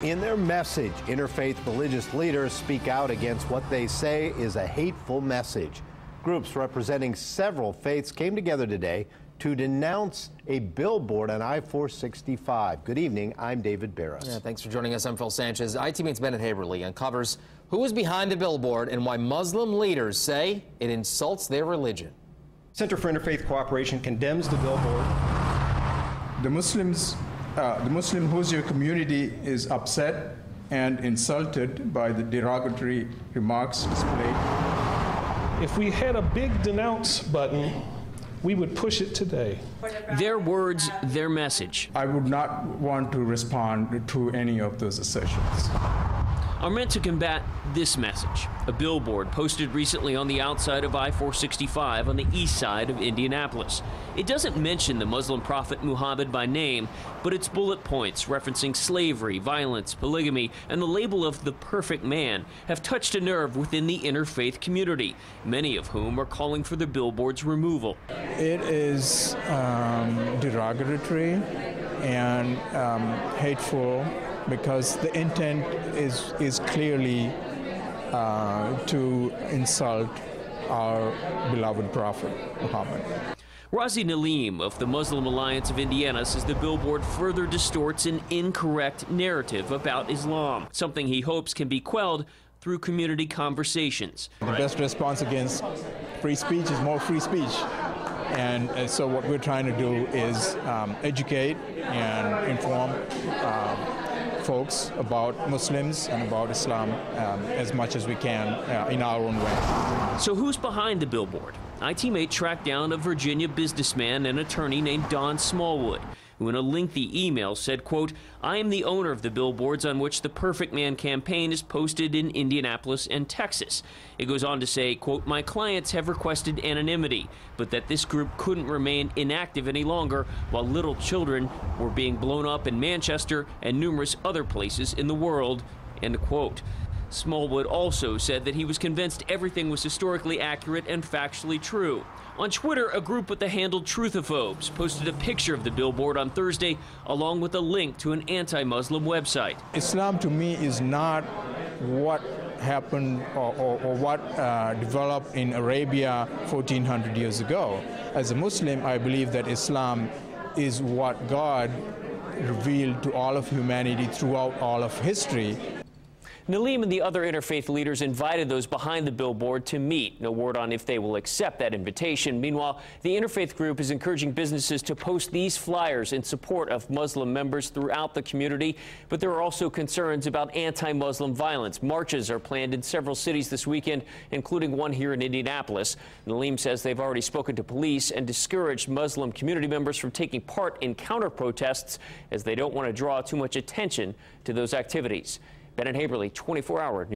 In their message, interfaith religious leaders speak out against what they say is a hateful message. Groups representing several faiths came together today to denounce a billboard on I-465. Good evening, I'm David Barris. Yeah, thanks for joining us. I'm Phil Sanchez. ITV's Bennett Haeberle uncovers who is behind the billboard and why Muslim leaders say it insults their religion. Center for Interfaith Cooperation condemns the billboard. The Muslim Hoosier community is upset and insulted by the derogatory remarks displayed. If we had a big denounce button, we would push it today. Their words, their message. I would not want to respond to any of those assertions. Are meant to combat this message. A billboard posted recently on the outside of I-465 on the east side of Indianapolis. It doesn't mention the Muslim prophet Muhammad by name, but its bullet points referencing slavery, violence, polygamy, and the label of the perfect man have touched a nerve within the interfaith community, many of whom are calling for the billboard's removal. It is derogatory and hateful, because the intent is clearly to insult our beloved Prophet Muhammad. Razi Nalim of the Muslim Alliance of Indiana says the billboard further distorts an incorrect narrative about Islam, something he hopes can be quelled through community conversations. The best response against free speech is more free speech. And so what we're trying to do is educate and inform folks about Muslims and about Islam as much as we can in our own way. So who's behind the billboard? ITMate tracked down a Virginia businessman and attorney named Don Smallwood, who in a lengthy email said, quote, "I am the owner of the billboards on which the Perfect Man campaign is posted in Indianapolis and Texas." It goes on to say, quote, "My clients have requested anonymity, but that this group couldn't remain inactive any longer while little children were being blown up in Manchester and numerous other places in the world," end quote. Smallwood also said that he was convinced everything was historically accurate and factually true. On Twitter, a group with the handle Truthophobes posted a picture of the billboard on Thursday, along with a link to an anti-Muslim website. Islam to me is not what happened or what developed in Arabia 1400 years ago. As a Muslim, I believe that Islam is what God revealed to all of humanity throughout all of history. Nalim and the other interfaith leaders invited those behind the billboard to meet. No word on if they will accept that invitation. Meanwhile, the interfaith group is encouraging businesses to post these flyers in support of Muslim members throughout the community. But there are also concerns about anti-Muslim violence. Marches are planned in several cities this weekend, including one here in Indianapolis. Nalim says they've already spoken to police and discouraged Muslim community members from taking part in counter-protests, as they don't want to draw too much attention to those activities. Bennett Haeberle, 24-hour